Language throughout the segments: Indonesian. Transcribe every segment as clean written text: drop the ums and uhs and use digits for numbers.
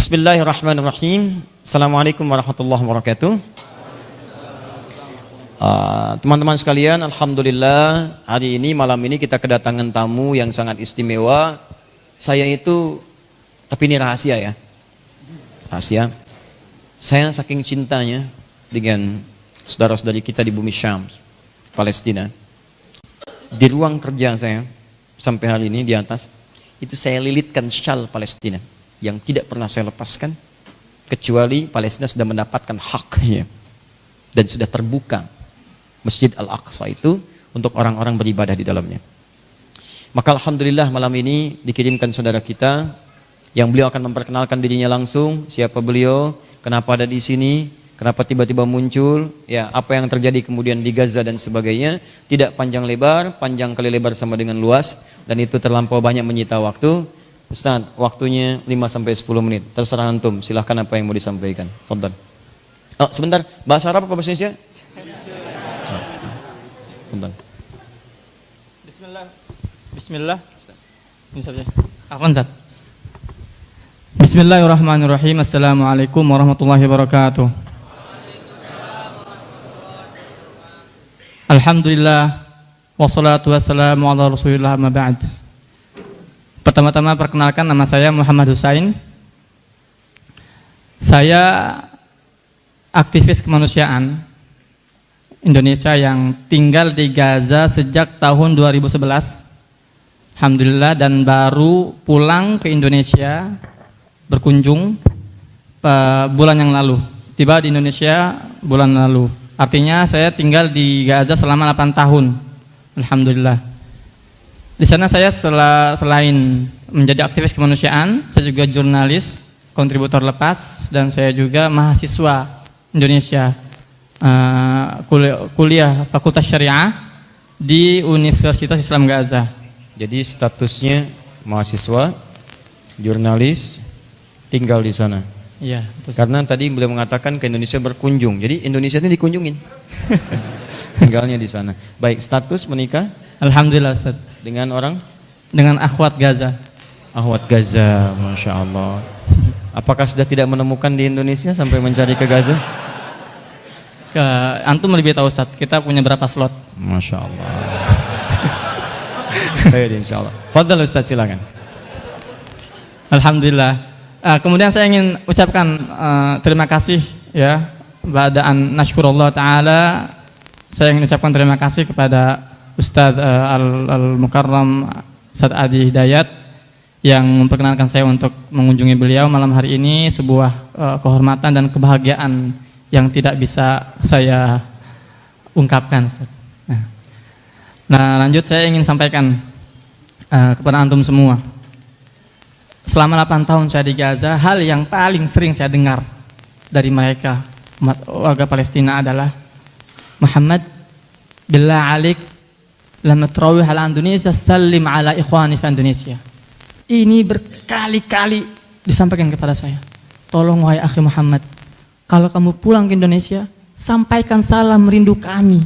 Bismillahirrahmanirrahim. Assalamualaikum warahmatullahi wabarakatuh. Teman-teman sekalian, alhamdulillah hari ini, malam ini kita kedatangan tamu yang sangat istimewa. Saya itu, tapi ini rahasia ya, rahasia. Saya saking cintanya dengan saudara-saudari kita di bumi Syam, Palestina. Di ruang kerja saya sampai hari ini di atas itu saya lilitkan syal Palestina yang tidak pernah saya lepaskan kecuali Palestina sudah mendapatkan haknya dan sudah terbuka Masjid Al-Aqsa itu untuk orang-orang beribadah di dalamnya. Maka alhamdulillah malam ini dikirimkan saudara kita yang beliau akan memperkenalkan dirinya langsung, siapa beliau, kenapa ada di sini, kenapa tiba-tiba muncul, ya apa yang terjadi kemudian di Gaza dan sebagainya. Tidak panjang lebar, panjang kali lebar sama dengan luas, dan itu terlampau banyak menyita waktu. Ustaz, waktunya 5-10 menit. Terserah antum, silahkan apa yang mau disampaikan. Fadhal. Oh, sebentar, bahasa Arab apa bahasa Indonesia? Fadhal. Bismillah. Ini saja. Afwan, Ustaz. Bismillahirrahmanirrahim. Assalamualaikum warahmatullahi wabarakatuh. Alhamdulillah wassalatu wassalamu ala Rasulillah amma ba'd. Pertama-tama perkenalkan, nama saya Muhammad Husain. Saya aktivis kemanusiaan Indonesia yang tinggal di Gaza sejak tahun 2011. Alhamdulillah, dan baru pulang ke Indonesia berkunjung bulan yang lalu. Tiba di Indonesia bulan lalu. Artinya saya tinggal di Gaza selama 8 tahun. Alhamdulillah. Di sana saya selain menjadi aktivis kemanusiaan, saya juga jurnalis, kontributor lepas, dan saya juga mahasiswa Indonesia, kuliah Fakultas Syariah di Universitas Islam Gaza. Jadi statusnya mahasiswa, jurnalis, tinggal di sana. Iya. Karena tadi beliau mengatakan ke Indonesia berkunjung, jadi Indonesia ini dikunjungin. Tinggalnya di sana. Baik, status menikah? Alhamdulillah, Ustaz. Dengan orang? Dengan akhwat Gaza. Akhwat Gaza, Masya Allah. Apakah sudah tidak menemukan di Indonesia sampai mencari ke Gaza? Antum lebih tahu, Ustaz. Kita punya berapa slot? Masya Allah. Baik, insya Allah. Fadhal Ustaz, silakan. Alhamdulillah. Kemudian saya ingin ucapkan terima kasih ya, ba'da'an nashkurullah ta'ala. Saya ingin ucapkan terima kasih kepada Ustadz Al-Mukarram Ustadz Adi Hidayat yang memperkenalkan saya untuk mengunjungi beliau malam hari ini. Sebuah kehormatan dan kebahagiaan yang tidak bisa saya ungkapkan, Ustadz. Nah, lanjut saya ingin sampaikan kepada antum semua. Selama 8 tahun saya di Gaza, hal yang paling sering saya dengar dari mereka umat warga Palestina adalah, Muhammad, billah alik, lama tarawih ala Indonesia, salim ala ikhwani fi Indonesia. Ini berkali-kali disampaikan kepada saya. Tolong wahai akhi Muhammad, kalau kamu pulang ke Indonesia, sampaikan salam rindu kami,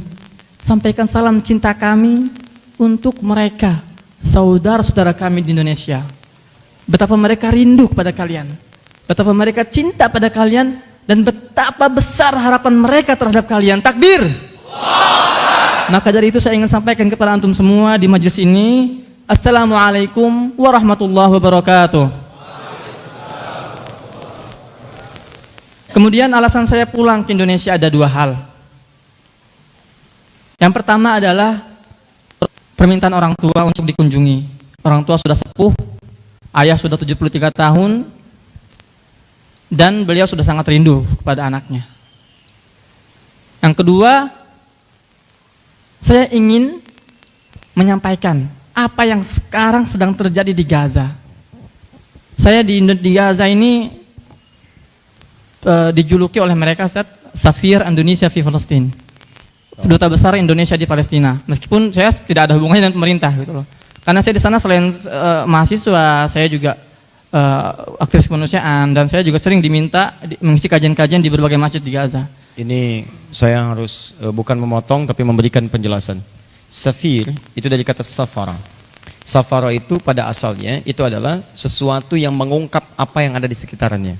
sampaikan salam cinta kami untuk mereka, saudara-saudara kami di Indonesia. Betapa mereka rindu kepada kalian, betapa mereka cinta pada kalian, dan betapa besar harapan mereka terhadap kalian. Takbir. Maka dari itu saya ingin sampaikan kepada antum semua di majelis ini, Assalamualaikum warahmatullahi wabarakatuh. Kemudian alasan saya pulang ke Indonesia ada 2 hal. Yang pertama adalah permintaan orang tua untuk dikunjungi. Orang tua sudah sepuh, ayah sudah 73 tahun, dan beliau sudah sangat rindu kepada anaknya. Yang kedua, saya ingin menyampaikan apa yang sekarang sedang terjadi di Gaza. Saya di Gaza ini dijuluki oleh mereka, Ustaz, Safir Indonesia di Palestina, duta besar Indonesia di Palestina. Meskipun saya tidak ada hubungannya dengan pemerintah gitu loh. Karena saya di sana selain mahasiswa, saya juga aktivis kemanusiaan, dan saya juga sering diminta mengisi kajian-kajian di berbagai masjid di Gaza. Ini saya harus bukan memotong tapi memberikan penjelasan. Safir itu dari kata safara. Safara itu pada asalnya itu adalah sesuatu yang mengungkap apa yang ada di sekitarnya.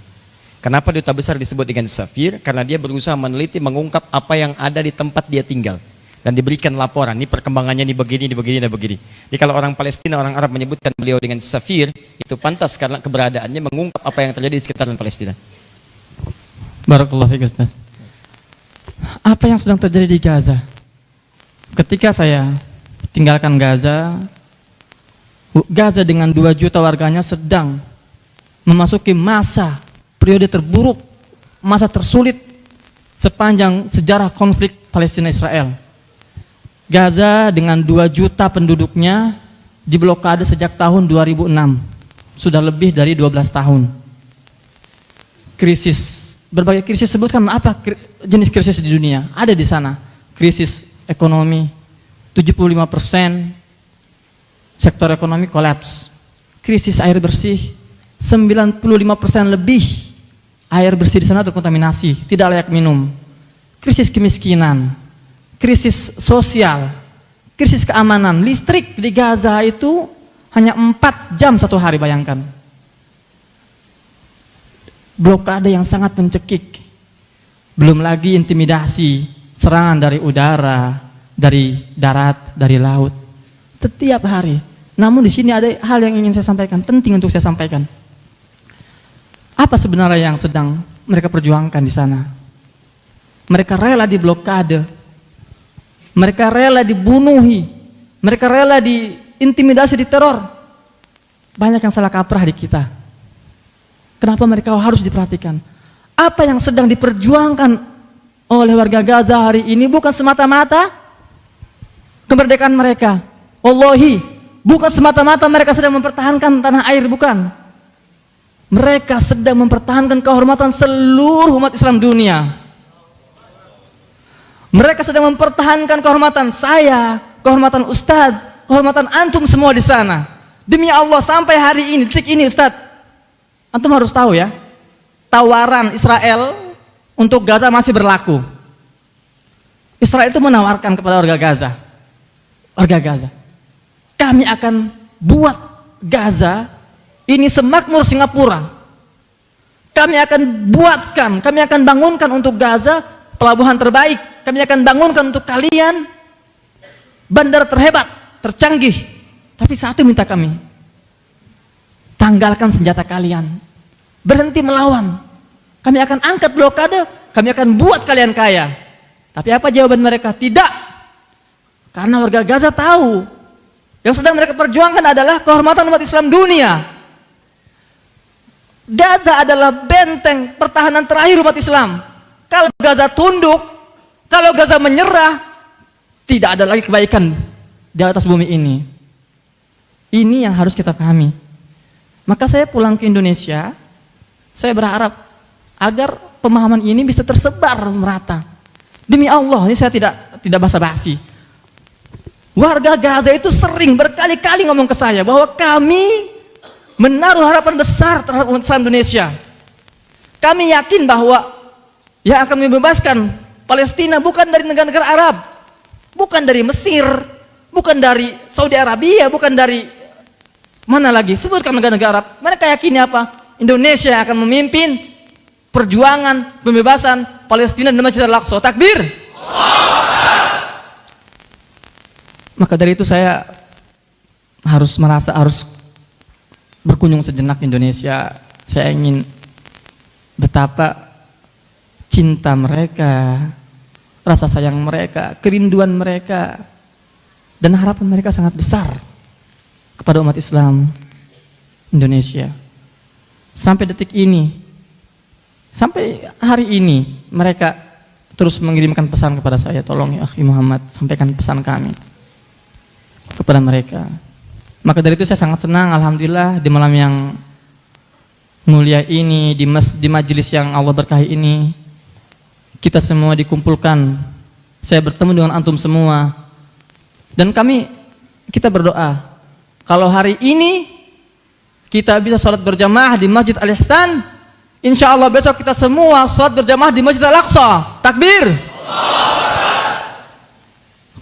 Kenapa duta besar disebut dengan safir? Karena dia berusaha meneliti, mengungkap apa yang ada di tempat dia tinggal. Dan diberikan laporan, ini perkembangannya ini begini, ini begini, ini begini. Jadi kalau orang Palestina, orang Arab menyebutkan beliau dengan safir, itu pantas karena keberadaannya mengungkap apa yang terjadi di sekitaran Palestina. Barakallahu fiik Ustaz. Apa yang sedang terjadi di Gaza? Ketika saya tinggalkan Gaza, Gaza dengan 2 juta warganya sedang memasuki masa periode terburuk, masa tersulit sepanjang sejarah konflik Palestina-Israel. Gaza dengan 2 juta penduduknya diblokade sejak tahun 2006. Sudah lebih dari 12 tahun. Krisis, berbagai krisis, sebutkan apa jenis krisis di dunia? Ada di sana. Krisis ekonomi, 75% sektor ekonomi kolaps. Krisis air bersih, 95% lebih air bersih di sana terkontaminasi, tidak layak minum. Krisis kemiskinan, krisis sosial, krisis keamanan. Listrik di Gaza itu hanya 4 jam satu hari, bayangkan. Blokade yang sangat mencekik. Belum lagi intimidasi, serangan dari udara, dari darat, dari laut. Setiap hari. Namun di sini ada hal yang ingin saya sampaikan, penting untuk saya sampaikan. Apa sebenarnya yang sedang mereka perjuangkan di sana? Mereka rela diblokade, mereka rela dibunuhi, mereka rela diintimidasi, diteror. Banyak yang salah kaprah di kita. Kenapa mereka harus diperhatikan? Apa yang sedang diperjuangkan oleh warga Gaza hari ini bukan semata-mata kemerdekaan mereka. Wallahi, bukan semata-mata mereka sedang mempertahankan tanah air, bukan. Mereka sedang mempertahankan kehormatan seluruh umat Islam dunia. Mereka sedang mempertahankan kehormatan saya, kehormatan Ustadz, kehormatan antum semua di sana. Demi Allah, sampai hari ini, detik ini Ustadz, antum harus tahu ya, tawaran Israel untuk Gaza masih berlaku. Israel itu menawarkan kepada warga Gaza, kami akan buat Gaza ini semakmur Singapura. Kami akan bangunkan untuk Gaza pelabuhan terbaik. Kami akan bangunkan untuk kalian bandar terhebat, tercanggih. Tapi satu minta kami, tanggalkan senjata kalian, berhenti melawan. Kami akan angkat blokade, kami akan buat kalian kaya. Tapi apa jawaban mereka? Tidak. Karena warga Gaza tahu yang sedang mereka perjuangkan adalah kehormatan umat Islam dunia. Gaza adalah benteng pertahanan terakhir umat Islam. Kalau Gaza tunduk, kalau Gaza menyerah, tidak ada lagi kebaikan di atas bumi ini. Ini yang harus kita pahami. Maka saya pulang ke Indonesia, saya berharap agar pemahaman ini bisa tersebar merata. Demi Allah, ini saya tidak basa-basi. Warga Gaza itu sering berkali-kali ngomong ke saya bahwa kami menaruh harapan besar terhadap umat Islam Indonesia. Kami yakin bahwa yang akan membebaskan Palestina bukan dari negara-negara Arab, bukan dari Mesir, bukan dari Saudi Arabia, bukan dari mana lagi, sebutkan negara-negara Arab. Mereka yakini apa? Indonesia akan memimpin perjuangan pembebasan Palestina dan Masjid Al-Aqsa. Takbir. Maka dari itu saya harus berkunjung sejenak Indonesia. Saya ingin betapa cinta mereka, rasa sayang mereka, kerinduan mereka, dan harapan mereka sangat besar kepada umat Islam Indonesia. Sampai detik ini, sampai hari ini, mereka terus mengirimkan pesan kepada saya, tolong ya Akhi Muhammad, sampaikan pesan kami kepada mereka. Maka dari itu saya sangat senang, alhamdulillah, di malam yang mulia ini, di majelis yang Allah berkahi ini, kita semua dikumpulkan. Saya bertemu dengan antum semua, dan kita berdoa, kalau hari ini kita bisa sholat berjamaah di Masjid Al-Ihsan, insya Allah besok kita semua sholat berjamaah di Masjid Al-Aqsa. Takbir.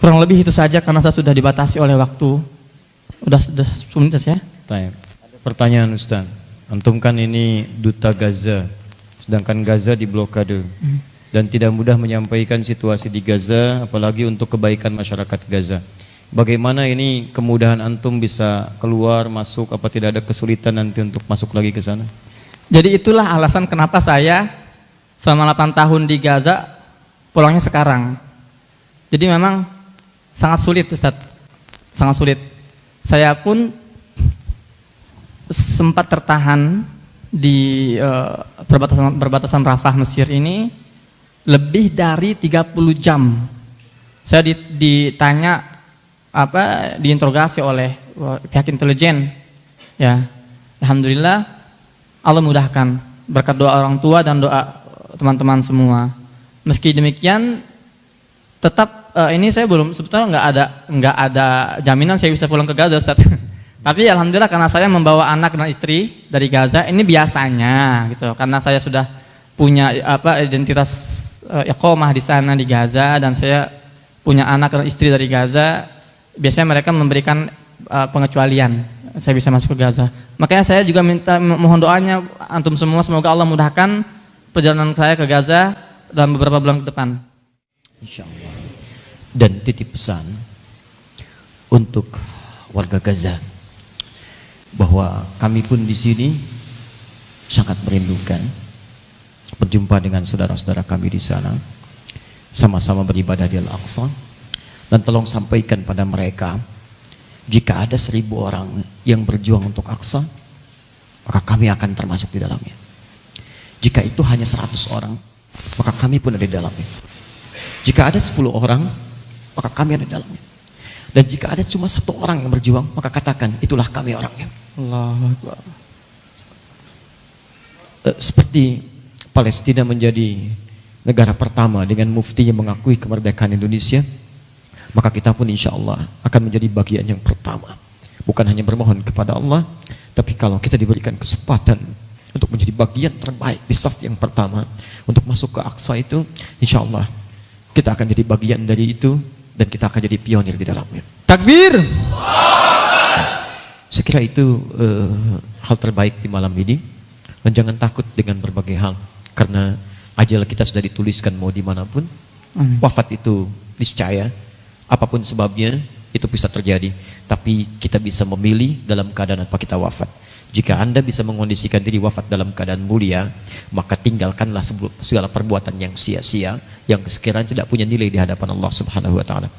Kurang lebih itu saja karena saya sudah dibatasi oleh waktu. Udah 10 menit ya. Pertanyaan Ustaz, antum kan ini duta Gaza sedangkan Gaza diblokade dan tidak mudah menyampaikan situasi di Gaza, apalagi untuk kebaikan masyarakat Gaza. Bagaimana ini kemudahan antum bisa keluar masuk, apa tidak ada kesulitan nanti untuk masuk lagi ke sana? Jadi itulah alasan kenapa saya selama 8 tahun di Gaza pulangnya sekarang. Jadi memang sangat sulit, Ustaz. Sangat sulit. Saya pun sempat tertahan di perbatasan Rafah Mesir ini lebih dari 30 jam. Saya ditanya diinterogasi oleh pihak intelijen. Ya. Alhamdulillah Allah mudahkan berkat doa orang tua dan doa teman-teman semua. Meski demikian tetap ini saya belum, sebetulnya nggak ada jaminan saya bisa pulang ke Gaza, Ustaz. Tapi alhamdulillah karena saya membawa anak dan istri dari Gaza, ini biasanya gitu. Karena saya sudah punya identitas iqamah di sana di Gaza dan saya punya anak dan istri dari Gaza, biasanya mereka memberikan pengecualian saya bisa masuk ke Gaza. Makanya saya juga mohon doanya antum semua, semoga Allah mudahkan perjalanan saya ke Gaza dalam beberapa bulan ke depan. Insyaallah. Dan titip pesan untuk warga Gaza bahwa kami pun di sini sangat merindukan berjumpa dengan saudara-saudara kami di sana, sama-sama beribadah di Al-Aqsa, dan tolong sampaikan pada mereka, jika ada 1000 orang yang berjuang untuk Aqsa, maka kami akan termasuk di dalamnya. Jika itu hanya 100 orang, maka kami pun ada di dalamnya. Jika ada 10 orang, maka kami ada di dalamnya. Dan jika ada cuma 1 orang yang berjuang, maka katakan itulah kami orangnya. Allahu Akbar. Seperti Palestina menjadi negara pertama dengan mufti yang mengakui kemerdekaan Indonesia, maka kita pun insya Allah akan menjadi bagian yang pertama. Bukan hanya bermohon kepada Allah, tapi kalau kita diberikan kesempatan untuk menjadi bagian terbaik di saf yang pertama untuk masuk ke Aqsa itu, insya Allah kita akan jadi bagian dari itu dan kita akan jadi pionir di dalamnya. Takbir. Saya kira itu hal terbaik di malam ini, dan jangan takut dengan berbagai hal, karena ajal kita sudah dituliskan mau dimanapun. Wafat itu niscaya, apapun sebabnya itu bisa terjadi, tapi kita bisa memilih dalam keadaan apa kita wafat. Jika Anda bisa mengondisikan diri wafat dalam keadaan mulia, maka tinggalkanlah segala perbuatan yang sia-sia, yang sekiranya tidak punya nilai di hadapan Allah Subhanahu wa Ta'ala.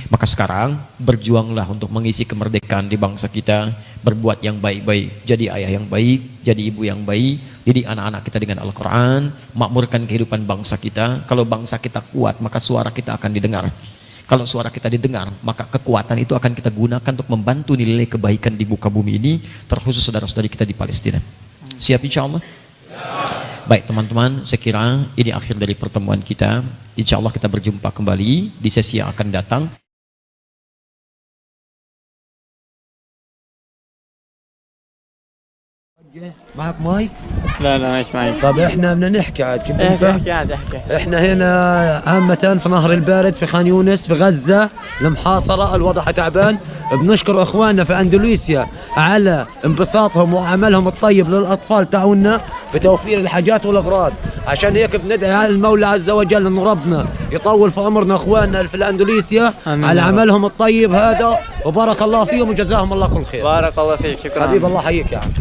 Maka sekarang berjuanglah untuk mengisi kemerdekaan di bangsa kita, berbuat yang baik-baik, jadi ayah yang baik, jadi ibu yang baik, didik anak-anak kita dengan Al-Quran, makmurkan kehidupan bangsa kita. Kalau bangsa kita kuat, maka suara kita akan didengar. Kalau suara kita didengar, maka kekuatan itu akan kita gunakan untuk membantu nilai kebaikan di muka bumi ini, terkhusus saudara-saudari kita di Palestina. Siap insya Allah? Baik teman-teman, saya kira ini akhir dari pertemuan kita. Insya Allah kita berjumpa kembali di sesi yang akan datang. معك ماي؟ لا مش معي. طب احنا بدنا نحكي عاد كيف احكي عاد احكي. احنا هنا عامة في نهر البارد في خان يونس في غزة المحاصرة، الوضع تعبان. بنشكر اخواننا في اندونيسيا على انبساطهم وعملهم الطيب للاطفال تاعونا بتوفير الحاجات والاغراض. عشان هيك بندعي على المولى عز وجل انه ربنا يطول في عمرنا اخواننا في الاندونيسيا على عملهم الطيب هذا، وبارك الله فيهم وجزاهم الله كل خير. بارك الله فيك، شكرا. حبيب الله حييك يا عم.